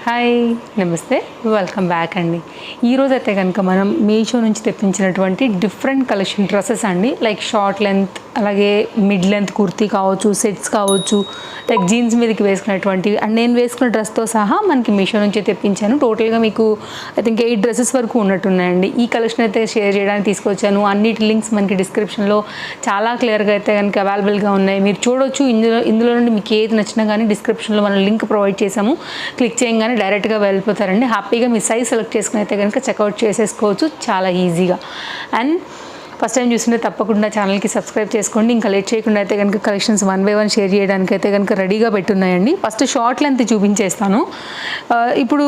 Hi నమస్తే welcome back అండి. ఈరోజు అయితే కనుక మనం మీషో నుంచి తెప్పించినటువంటి డిఫరెంట్ కలెక్షన్ డ్రెస్సెస్ అండి. లైక్ షార్ట్ లెంత్, అలాగే మిడ్ లెంత్ కుర్తీ కావచ్చు, సెట్స్ కావచ్చు, లైక్ జీన్స్ మీదకి వేసుకున్నటువంటి అండ్ నేను వేసుకున్న డ్రెస్తో సహా మనకి మీషో నుంచి తెప్పించాను. టోటల్గా మీకు ఐ థింక్ 8 డ్రెస్సెస్ వరకు ఉన్నట్టున్నాయండి. ఈ కలెక్షన్ అయితే షేర్ చేయడానికి తీసుకొచ్చాను. అన్నిటి లింక్స్ మనకి డిస్క్రిప్షన్లో చాలా క్లియర్గా అయితే కనుక అవైలబుల్గా ఉన్నాయి, మీరు చూడొచ్చు. ఇందులో నుండి మీకు ఏది నచ్చినా కానీ డిస్క్రిప్షన్లో మనం లింక్ ప్రొవైడ్ చేసాము. క్లిక్ చేయగానే డైరెక్ట్గా వెళ్ళిపోతారండి. హ్యాపీగా మీ సైజ్ సెలెక్ట్ చేసుకుని అయితే కనుక చెక్అవుట్ చేసేసుకోవచ్చు చాలా ఈజీగా. అండ్ ఫస్ట్ టైం చూస్తుంటే తప్పకుండా ఛానల్కి సబ్స్క్రైబ్ చేసుకోండి. ఇంకా లేట్ చేయకుండా అయితే కనుక కలెక్షన్స్ 1 by 1 షేర్ చేయడానికి అయితే కనుక రెడీగా పెట్టున్నాయండి. ఫస్ట్ షార్ట్ లెంత్ చూపించేస్తాను. ఇప్పుడు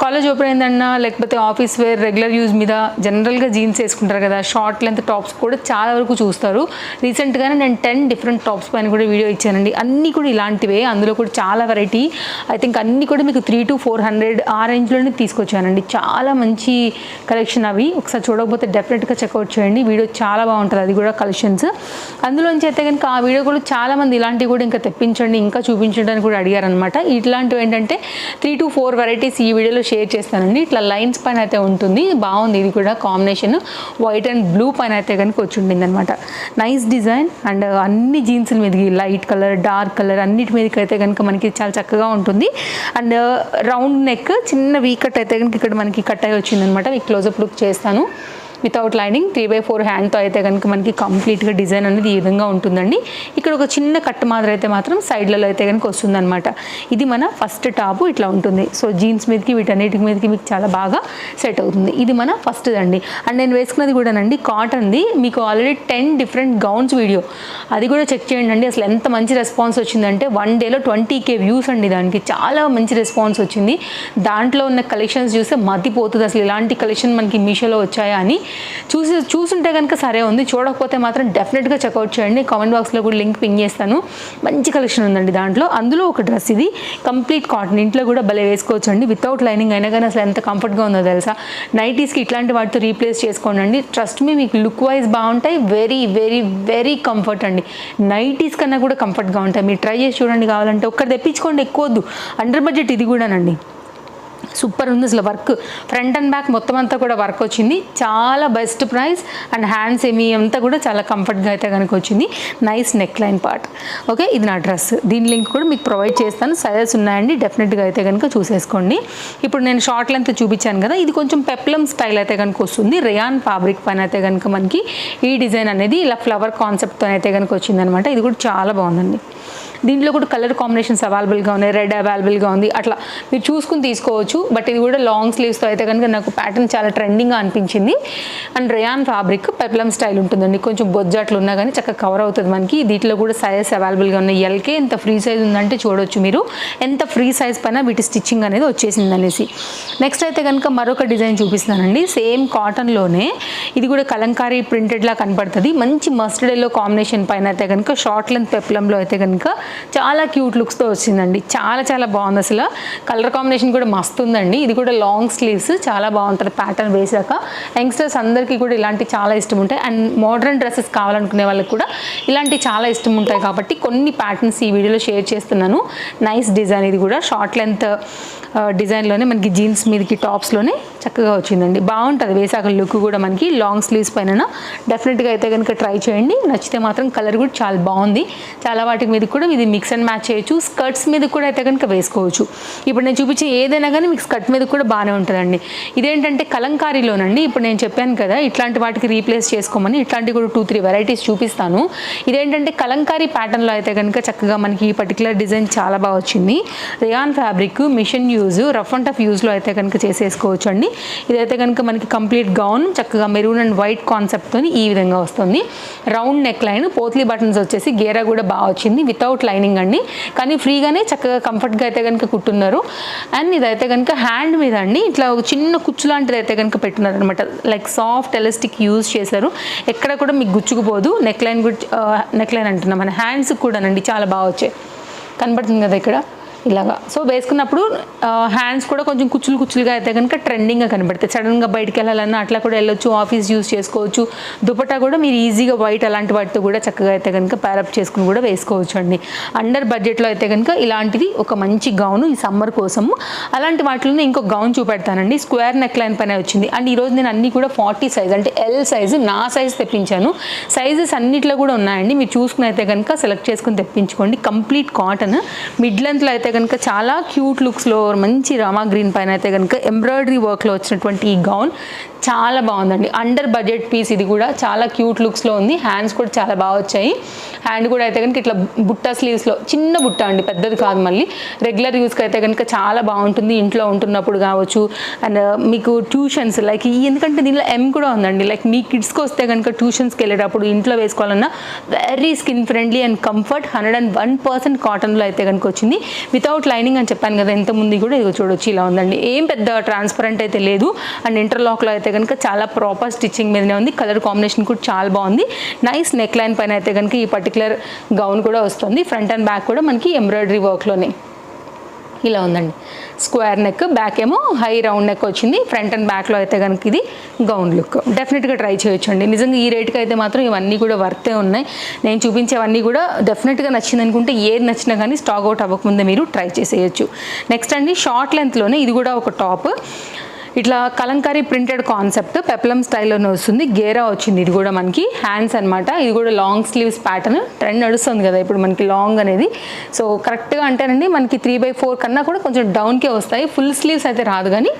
కాలేజ్ ఓపెన్ అయిందన్నా లేకపోతే ఆఫీస్ వేర్ రెగ్యులర్ యూజ్ మీద జనరల్గా జీన్స్ వేసుకుంటారు కదా, షార్ట్ లెంత్ టాప్స్ కూడా చాలా వరకు చూస్తారు. రీసెంట్గానే నేను 10 డిఫరెంట్ టాప్స్ పైన కూడా వీడియో ఇచ్చానండి. అన్నీ కూడా ఇలాంటివే, అందులో కూడా చాలా వెరైటీ. ఐ థింక్ అన్నీ కూడా మీకు 300 to 400 ఆ రేంజ్లోనే తీసుకొచ్చానండి. చాలా మంచి కలెక్షన్ అవి. ఒకసారి చూడకపోతే డెఫినెట్గా చెక్అవుట్ చేయండి. వీడియో చాలా బాగుంటుంది, అది కూడా కలెక్షన్స్. అందులోంచి అయితే కనుక ఆ వీడియో కూడా చాలామంది ఇలాంటివి కూడా ఇంకా తెప్పించండి, ఇంకా చూపించండి కూడా అడిగారనమాట. ఇట్లాంటివి ఏంటంటే 3 to 4 వెరైటీస్ ఈ వీడియోలో షేర్ చేస్తానండి. ఇట్లా లైన్స్ పైన అయితే ఉంటుంది, బాగుంది. ఇది కూడా కాంబినేషన్ వైట్ అండ్ బ్లూ పైన అయితే కనుక వచ్చి ఉండింది అనమాట. నైస్ డిజైన్ అండ్ అన్ని జీన్స్ల మీదకి లైట్ కలర్, డార్క్ కలర్ అన్నిటి మీదకి అయితే కనుక మనకి చాలా చక్కగా ఉంటుంది. అండ్ రౌండ్ నెక్, చిన్న వీ కట్ అయితే కనుక ఇక్కడ మనకి కట్ అయ్యి వచ్చిందనమాట. మీకు క్లోజప్ లుక్ చేస్తాను. వితౌట్ లైనింగ్ 3/4 హ్యాండ్తో అయితే కనుక మనకి కంప్లీట్గా డిజైన్ అనేది ఈ విధంగా ఉంటుందండి. ఇక్కడ ఒక చిన్న కట్ మాదిరి అయితే మాత్రం సైడ్లలో అయితే కనుక వస్తుందన్నమాట. ఇది మన ఫస్ట్ టాపు ఇట్లా ఉంటుంది. సో జీన్స్ మీదకి వీటన్నిటి మీదకి మీకు చాలా బాగా సెట్ అవుతుంది. ఇది మన ఫస్ట్ అండి. అండ్ నేను వేసుకున్నది కూడానండి కాటన్ది. మీకు ఆల్రెడీ 10 డిఫరెంట్ గౌన్స్ వీడియో, అది కూడా చెక్ చేయండి అండి. అసలు ఎంత మంచి రెస్పాన్స్ వచ్చిందంటే 1 డేలో 20K వ్యూస్ అండి. దానికి చాలా మంచి రెస్పాన్స్ వచ్చింది. దాంట్లో ఉన్న కలెక్షన్స్ చూస్తే మతిపోతుంది అసలు ఇలాంటి కలెక్షన్ మనకి మీషోలో వచ్చాయా అని. చూసుంటే కనుక సరే ఉంది, చూడకపోతే మాత్రం డెఫినెట్గా చెక్అవుట్ చేయండి. కామెంట్ బాక్స్లో కూడా లింక్ పింగ్ చేస్తాను. మంచి కలెక్షన్ ఉందండి దాంట్లో. అందులో ఒక డ్రెస్ ఇది కంప్లీట్ కాటన్, ఇంట్లో కూడా భలే వేసుకోవచ్చు అండి. వితౌట్ లైనింగ్ అయినా కానీ అసలు ఎంత కంఫర్ట్గా ఉందో తెలుసా. నైటీస్కి ఇట్లాంటి వాటితో రీప్లేస్ చేసుకోండి అండి. ట్రస్ట్ మీ, మీకు లుక్ వైజ్ బాగుంటాయి. వెరీ వెరీ వెరీ కంఫర్ట్ అండి. నైటీస్ కన్నా కూడా కంఫర్ట్గా ఉంటాయి. మీరు ట్రై చేసి చూడండి. కావాలంటే ఒక్కటి తెప్పించుకోండి, ఎక్కువద్దు. అండర్ బడ్జెట్ ఇది కూడానండి. సూపర్ ఉంది అసలు. వర్క్ ఫ్రంట్ అండ్ బ్యాక్ మొత్తం అంతా కూడా వర్క్ వచ్చింది. చాలా బెస్ట్ ప్రైస్. అండ్ హ్యాండ్స్ ఏమి అంతా కూడా చాలా కంఫర్ట్గా అయితే కనుక వచ్చింది. Nice neck line part. Okay, ఇది నా డ్రెస్. దీని లింక్ కూడా మీకు ప్రొవైడ్ చేస్తాను. సైజెస్ ఉన్నాయండి, డెఫినెట్గా అయితే కనుక చూసేసుకోండి. ఇప్పుడు నేను షార్ట్ లెంత్ చూపించాను కదా, ఇది కొంచెం పెప్లమ్ స్టైల్ అయితే కనుక వస్తుంది. రేయాన్ ఫ్యాబ్రిక్ పైన అయితే కనుక మనకి ఈ డిజైన్ అనేది ఇలా ఫ్లవర్ కాన్సెప్ట్తో అయితే కనుక వచ్చిందనమాట. ఇది కూడా చాలా బాగుందండి. దీంట్లో కూడా కలర్ కాంబినేషన్స్ అవైలబుల్గా ఉన్నాయి. రెడ్ అవైలబుల్గా ఉంది. అట్లా మీరు చూసుకుని తీసుకోవచ్చు. బట్ ఇది కూడా లాంగ్ స్లీవ్స్తో అయితే కనుక నాకు ప్యాటర్న్ చాలా ట్రెండింగ్గా అనిపించింది. And rayon fabric peplum style ఉంటుందండి. కొంచెం బొజ్జాట్లు ఉన్నా కానీ చక్కగా కవర్ అవుతుంది మనకి. దీంట్లో కూడా సైజెస్ అవైలబుల్గా ఉన్నాయి. ఎల్కే ఎంత ఫ్రీ సైజ్ ఉందంటే చూడొచ్చు మీరు, ఎంత ఫ్రీ సైజ్ పైన వీటి స్టిచ్చింగ్ అనేది వచ్చేసింది అనేసి. నెక్స్ట్ అయితే కనుక మరొక డిజైన్ చూపిస్తానండి. సేమ్ కాటన్లోనే ఇది కూడా కలంకారీ ప్రింటెడ్లా కనపడుతుంది. మంచి మస్టర్డ్ ఎల్లో కాంబినేషన్ పైన అయితే కనుక షార్ట్ లెంత్ పెప్లంలో అయితే కనుక చాలా క్యూట్ లుక్స్తో వచ్చిందండి. చాలా చాలా బాగుంది అసలు. కలర్ కాంబినేషన్ కూడా మస్తు ఉందండి. ఇది కూడా లాంగ్ స్లీవ్స్, చాలా బాగుంటుంది ప్యాటర్న్ వేసాక. యంగ్స్టర్స్ అందరికీ కూడా ఇలాంటి చాలా ఇష్టం ఉంటాయి. అండ్ మోడర్న్ డ్రెస్సెస్ కావాలనుకునే వాళ్ళకి కూడా ఇలాంటి చాలా ఇష్టం ఉంటాయి కాబట్టి కొన్ని ప్యాటర్న్స్ ఈ వీడియోలో షేర్ చేస్తున్నాను. Nice design. ఇది కూడా షార్ట్ లెంత్ డిజైన్లోనే మనకి జీన్స్ మీదకి టాప్స్లోనే చక్కగా వచ్చిందండి. బాగుంటుంది వేసాక లుక్ కూడా మనకి. లాంగ్ స్లీవ్స్ పైన డెఫినెట్గా అయితే కనుక ట్రై చేయండి. నచ్చితే మాత్రం కలర్ కూడా చాలా బాగుంది. చాలా వాటి మీద కూడా ఇది మిక్స్ అండ్ మ్యాచ్ చేయొచ్చు. స్కర్ట్స్ మీద కూడా అయితే కనుక వేసుకోవచ్చు. ఇప్పుడు నేను చూపించే ఏదైనా కానీ మీకు స్కర్ట్ మీద కూడా బాగానే ఉంటుందండి. ఇదేంటంటే కలంకారీలోనండి. ఇప్పుడు నేను చెప్పాను కదా ఇట్లాంటి వాటికి రీప్లేస్ చేసుకోమని, ఇట్లాంటి కూడా 2-3 వెరైటీస్ చూపిస్తాను. ఇదేంటంటే కలంకారీ ప్యాటర్న్లో అయితే కనుక చక్కగా మనకి ఈ పర్టికులర్ డిజైన్ చాలా బాగా వచ్చింది. Rayon fabric, machine use, rough and tough యూజ్లో అయితే కనుక చేసేసుకోవచ్చు అండి. ఇదైతే కనుక మనకి కంప్లీట్ గౌన్ చక్కగా మెరూన్ అండ్ వైట్ కాన్సెప్ట్తో ఈ విధంగా వస్తుంది. Round neck line, potli buttons వచ్చేసి గేరా కూడా బాగా వచ్చింది. వితౌట్ లైనింగ్ అండి, కానీ ఫ్రీగానే చక్కగా కంఫర్ట్గా అయితే కనుక కుట్టున్నారు. అండ్ ఇదైతే కనుక హ్యాండ్ మీద అండి ఇట్లా ఒక చిన్న కుచ్చు లాంటిది అయితే కనుక పెట్టున్నారు అనమాట. లైక్ సాఫ్ట్ ఎలాస్టిక్ యూజ్ చేశారు. ఎక్కడ కూడా మీకు గుచ్చుకుపోదు. నెక్ లైన్ అంటున్నాం. మన హ్యాండ్స్ కూడానండి చాలా బాగా వచ్చాయి. కనబడుతుంది కదా ఇక్కడ ఇలాగా. సో వేసుకున్నప్పుడు హ్యాండ్స్ కూడా కొంచెం కుచ్చులుగా అయితే కనుక ట్రెండింగ్గా కనబడతాయి. సడన్గా బయటికి వెళ్ళాలన్నా అట్లా కూడా వెళ్ళొచ్చు, ఆఫీస్ యూస్ చేసుకోవచ్చు. దుపట్టా కూడా మీరు ఈజీగా వైట్ అలాంటి వాటితో కూడా చక్కగా అయితే కనుక ప్యారప్ చేసుకుని కూడా వేసుకోవచ్చు అండి. అండర్ బడ్జెట్లో అయితే కనుక ఇలాంటిది ఒక మంచి గౌను ఈ సమ్మర్ కోసము. అలాంటి వాటిలోనే ఇంకో గౌన్ చూపెడతానండి. స్క్వేర్ నెక్ లైన్ పైన వచ్చింది. అండ్ ఈరోజు నేను అన్ని కూడా 40 సైజ్ అంటే ఎల్ సైజు నా సైజ్ తెప్పించాను. సైజెస్ అన్నిట్లో కూడా ఉన్నాయండి, మీరు చూసుకుని అయితే కనుక సెలెక్ట్ చేసుకుని తెప్పించుకోండి. కంప్లీట్ కాటన్, మిడ్ లెంత్లో అయితే కనుక చాలా క్యూట్ లుక్స్లో మంచి రామా గ్రీన్ పైన అయితే కనుక ఎంబ్రాయిడరీ వర్క్లో వచ్చినటువంటి ఈ గౌన్ చాలా బాగుందండి. అండర్ బడ్జెట్ పీస్ ఇది కూడా చాలా క్యూట్ లుక్స్లో ఉంది. హ్యాండ్స్ కూడా చాలా బాగా వచ్చాయి. హ్యాండ్ కూడా అయితే కనుక ఇట్లా బుట్ట స్లీవ్స్లో చిన్న బుట్ట అండి, పెద్దది కాదు. మళ్ళీ రెగ్యులర్ యూస్కి అయితే కనుక చాలా బాగుంటుంది, ఇంట్లో ఉంటున్నప్పుడు కావచ్చు. అండ్ మీకు ట్యూషన్స్ లైక్ ఎందుకంటే దీనిలో ఎం కూడా ఉందండి. లైక్ మీ కిడ్స్కి వస్తే కనుక ట్యూషన్స్కి వెళ్ళేటప్పుడు ఇంట్లో వేసుకోవాలన్నా very skin friendly and comfort. 101% కాటన్లో అయితే కనుక వచ్చింది, వితౌట్ లైనింగ్ అని చెప్పాను కదా ఇంతకుముందు కూడా. ఇదిగో చూడొచ్చు ఇలా ఉందండి, ఏం పెద్ద ట్రాన్స్పరెంట్ అయితే లేదు. అండ్ ఇంటర్లాక్లో అయితే కనుక చాలా ప్రాపర్ స్టిచ్చింగ్ మీదనే ఉంది. కలర్ కాంబినేషన్ కూడా చాలా బాగుంది. నైస్ నెక్ లైన్ పైన అయితే కనుక ఈ పర్టికులర్ గౌన్ కూడా వస్తుంది. ఫ్రంట్ అండ్ బ్యాక్ కూడా మనకి ఎంబ్రాయిడరీ వర్క్లోనే ఇలా ఉందండి. స్క్వేర్ నెక్, బ్యాక్ ఏమో హై రౌండ్ నెక్ వచ్చింది. ఫ్రంట్ అండ్ బ్యాక్లో అయితే కనుక ఇది గౌన్ లుక్. డెఫినెట్గా ట్రై చేయొచ్చు అండి. నిజంగా ఈ రేట్కి అయితే మాత్రం ఇవన్నీ కూడా వర్తే ఉన్నాయి. నేను చూపించేవన్నీ కూడా డెఫినెట్గా నచ్చింది అనుకుంటే ఏది నచ్చినా కానీ స్టాక్ అవుట్ అవ్వకముందే మీరు ట్రై చేసేయచ్చు. నెక్స్ట్ అండి షార్ట్ లెంత్లోనే ఇది కూడా ఒక టాప్. ఇట్లా కలంకారీ ప్రింటెడ్ కాన్సెప్ట్ పెప్లం స్టైల్లోనే వస్తుంది. గేరా వచ్చింది. ఇది కూడా మనకి హ్యాండ్స్ అనమాట. ఇది కూడా లాంగ్ స్లీవ్స్ ప్యాటర్న్ ట్రెండ్ నడుస్తుంది కదా ఇప్పుడు మనకి లాంగ్ అనేది. సో కరెక్ట్గా అంటేనండి మనకి 3/4 కన్నా కూడా కొంచెం డౌన్కే వస్తాయి. ఫుల్ స్లీవ్స్ అయితే రాదు కానీ.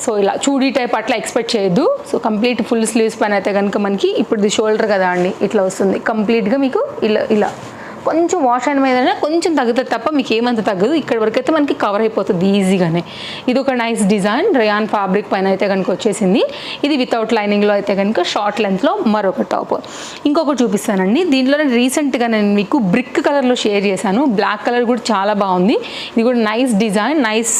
సో ఇలా చూడీ టైప్ అట్లా ఎక్స్పెక్ట్ చేయొద్దు. సో కంప్లీట్ ఫుల్ స్లీవ్స్ పైన అయితే కనుక మనకి ఇప్పుడు ఇది షోల్డర్ కదా అండి, ఇట్లా వస్తుంది కంప్లీట్గా మీకు. ఇలా కొంచెం వాష్ అయిన మీద కొంచెం తగ్గుతుంది తప్ప మీకు ఏమంత తగ్గదు. ఇక్కడ వరకు అయితే మనకి కవర్ అయిపోతుంది ఈజీగానే. ఇది ఒక నైస్ డిజైన్ రేయాన్ ఫ్యాబ్రిక్ పైన అయితే కనుక వచ్చేసింది. ఇది వితౌట్ లైనింగ్లో అయితే కనుక షార్ట్ లెంత్లో మరొక టాప్. ఇంకొకటి చూపిస్తానండి. దీంట్లో రీసెంట్గా నేను మీకు బ్రిక్ కలర్లో షేర్ చేశాను. బ్లాక్ కలర్ కూడా చాలా బాగుంది. ఇది కూడా నైస్ డిజైన్, నైస్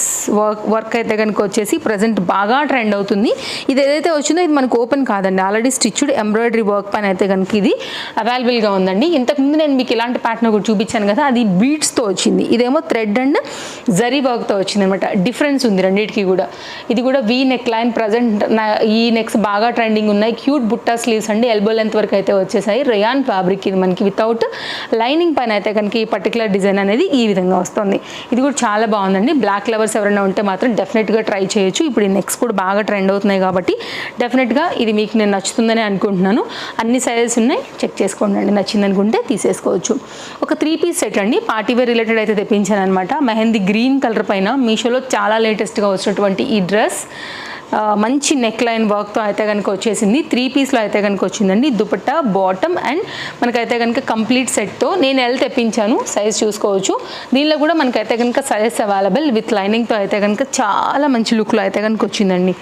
వర్క్ అయితే కనుక వచ్చేసి ప్రజెంట్ బాగా ట్రెండ్ అవుతుంది. ఇది ఏదైతే వచ్చిందో ఇది మనకు ఓపెన్ కాదండి, ఆల్రెడీ స్టిచ్డ్ ఎంబ్రాయిడరీ వర్క్ పైన అయితే కనుక ఇది అవైలబుల్గా ఉందండి. ఇంతకుముందు నేను మీకు ఇలాంటి ప్యాటర్న్ కూడా చూపించాను కదా, అది బీడ్స్తో వచ్చింది. ఇదేమో థ్రెడ్ అండ్ జరీ వర్క్తో వచ్చింది అనమాట. డిఫరెన్స్ ఉంది రెండింటికి కూడా. ఇది కూడా వీ నెక్ లైన్, ప్రజెంట్ ఈ నెక్స్ బాగా ట్రెండింగ్ ఉన్నాయి. క్యూట్ బుట్టా స్లీవ్స్ అండి, ఎల్బో లెంత్ వరకు అయితే వచ్చేసాయి. రేయాన్ ఫ్యాబ్రిక్ ఇది మనకి వితౌట్ లైనింగ్ పైన అయితే కనుక ఈ పర్టికులర్ డిజైన్ అనేది ఈ విధంగా వస్తుంది. ఇది కూడా చాలా బాగుందండి. బ్లాక్ లవర్స్ ఎవరైనా ఉంటే మాత్రం డెఫినెట్గా ట్రై చేయొచ్చు. ఇప్పుడు ఈ నెక్స్ కూడా బాగా ట్రెండ్ అవుతున్నాయి కాబట్టి డెఫినెట్గా ఇది మీకు నేను నచ్చుతుందని అనుకుంటున్నాను. అన్ని సైజెస్ ఉన్నాయి, చెక్ చేసుకోండి అండి. నచ్చింది అనుకుంటే తీసేసుకోవచ్చు. ఒక 3 పీస్ సెట్ అండి, పార్టీవేర్ రిలేటెడ్ అయితే తెప్పించాను అనమాట. మెహందీ గ్రీన్ కలర్ పైన మీషోలో చాలా లేటెస్ట్గా వచ్చినటువంటి ఈ డ్రెస్ మంచి నెక్ లైన్ వర్క్తో అయితే కనుక వచ్చేసింది. 3 పీస్లో అయితే కనుక వచ్చిందండి. దుపట్టా, బాటమ్ అండ్ మనకైతే కనుక కంప్లీట్ సెట్తో. నేను ఎల్ తెప్పించాను, సైజ్ చూసుకోవచ్చు. దీనిలో కూడా మనకైతే కనుక సైజ్ అవైలబుల్ విత్ లైనింగ్తో అయితే కనుక చాలా మంచి లుక్లో అయితే కనుక వచ్చిందండి.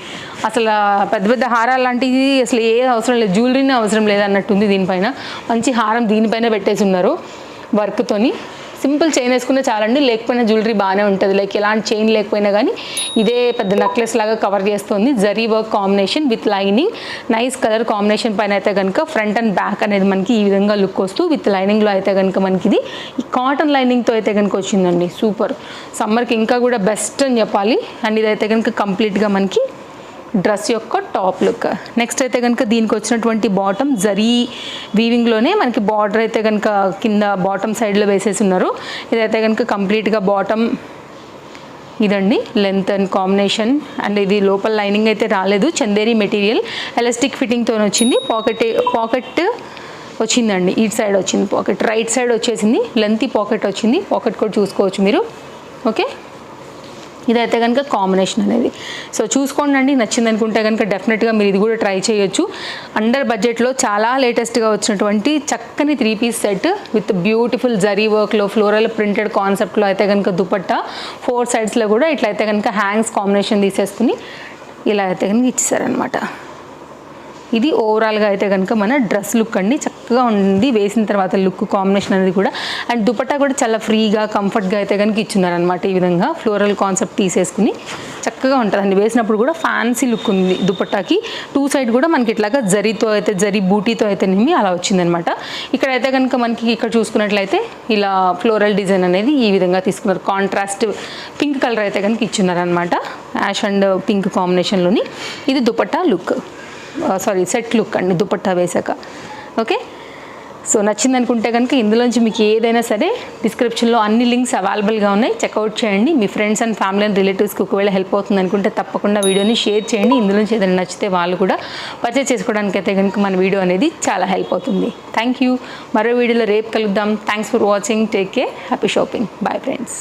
అసలు పెద్ద పెద్ద హారాలు లాంటివి అసలు ఏ అవసరం లేదు, జ్యువెలరీనే అవసరం లేదన్నట్టుంది. దీనిపైన మంచి హారం దీనిపైన పెట్టేసి ఉన్నారు వర్క్తోని. సింపుల్ చైన్ వేసుకునే చాలండి, లేకపోయినా జ్యువెలరీ బాగానే ఉంటుంది. లైక్ ఎలాంటి చైన్ లేకపోయినా కానీ ఇదే పెద్ద నెక్లెస్ లాగా కవర్ చేస్తుంది. Zari work combination with lining, nice colour combination పైన అయితే కనుక ఫ్రంట్ అండ్ బ్యాక్ అనేది మనకి ఈ విధంగా లుక్ వస్తూ విత్ లైనింగ్లో అయితే కనుక మనకి ఇది ఈ కాటన్ లైనింగ్తో అయితే కనుక వచ్చిందండి. సూపర్, సమ్మర్కి ఇంకా కూడా బెస్ట్ అని చెప్పాలి. అండ్ ఇదైతే కనుక కంప్లీట్గా మనకి డ్రెస్ యొక్క టాప్ లుక్. నెక్స్ట్ అయితే కనుక దీనికి వచ్చినటువంటి బాటమ్ జరీ వీవింగ్లోనే మనకి బార్డర్ అయితే కనుక కింద బాటమ్ సైడ్లో వేసేసి ఉన్నారు. ఇదైతే కనుక కంప్లీట్గా బాటమ్ ఇదండి, లెంత్ అండ్ కాంబినేషన్. అండ్ ఇది లోపల లైనింగ్ అయితే రాలేదు, చందేరి మెటీరియల్ ఎలాస్టిక్ ఫిట్టింగ్తో వచ్చింది. పాకెట్ వచ్చిందండి, ఈ సైడ్ వచ్చింది పాకెట్, రైట్ సైడ్ వచ్చేసింది. లెంత్ పాకెట్ వచ్చింది, పాకెట్ కూడా చూసుకోవచ్చు మీరు. ఓకే, ఇదైతే కనుక కాంబినేషన్ అనేది. సో చూసుకోండి అండి, నచ్చింది అనుకుంటే కనుక డెఫినెట్గా మీరు ఇది కూడా ట్రై చేయొచ్చు. అండర్ బడ్జెట్లో చాలా లేటెస్ట్గా వచ్చినటువంటి చక్కని 3 piece set with beautiful zari వర్క్లో ఫ్లోరల్ ప్రింటెడ్ కాన్సెప్ట్లో అయితే కనుక దుపట్టా 4 సైడ్స్లో కూడా ఇట్లయితే కనుక హ్యాంగ్స్ కాంబినేషన్ తీసేసుకుని ఇలా అయితే కనుక ఇచ్చేసారనమాట. ఇది ఓవరాల్గా అయితే కనుక మన డ్రెస్ లుక్ అండి. చక్కగా ఉంది వేసిన తర్వాత లుక్ కాంబినేషన్ అనేది కూడా. అండ్ దుపట్టా కూడా చాలా ఫ్రీగా కంఫర్ట్గా అయితే కనుక ఇచ్చున్నారనమాట. ఈ విధంగా ఫ్లోరల్ కాన్సెప్ట్ తీసేసుకుని చక్కగా ఉంటుందండి. వేసినప్పుడు కూడా ఫ్యాన్సీ లుక్ ఉంది దుపట్టాకి. 2 సైడ్ కూడా మనకి ఇట్లాగా జరీ బూటీతో అయితేనేమి అలా వచ్చిందనమాట. ఇక్కడైతే కనుక మనకి ఇక్కడ చూసుకున్నట్లయితే ఇలా ఫ్లోరల్ డిజైన్ అనేది ఈ విధంగా తీసుకున్నారు. కాంట్రాస్ట్ పింక్ కలర్ అయితే కనుక ఇచ్చున్నారనమాట. యాష్ అండ్ పింక్ కాంబినేషన్లోని. ఇది దుపట్టా లుక్, సెట్ లుక్ అండి దుపట్టా వేసాక. ఓకే, సో నచ్చింది అనుకుంటే కనుక ఇందులోంచి మీకు ఏదైనా సరే డిస్క్రిప్షన్లో అన్ని లింక్స్ అవైలబుల్గా ఉన్నాయి, చెక్అవుట్ చేయండి. మీ ఫ్రెండ్స్ అండ్ ఫ్యామిలీ అండ్ రిలేటివ్స్కి ఒకవేళ హెల్ప్ అవుతుంది అనుకుంటే తప్పకుండా వీడియోని షేర్ చేయండి. ఇందులోంచి ఏదైనా నచ్చితే వాళ్ళు కూడా పర్చేస్ చేసుకోవడానికి అయితే కనుక మన వీడియో అనేది చాలా హెల్ప్ అవుతుంది. Thank you. మరో వీడియోలో రేపు కలుద్దాం. Thanks for watching. Take care. Happy shopping. Bye friends.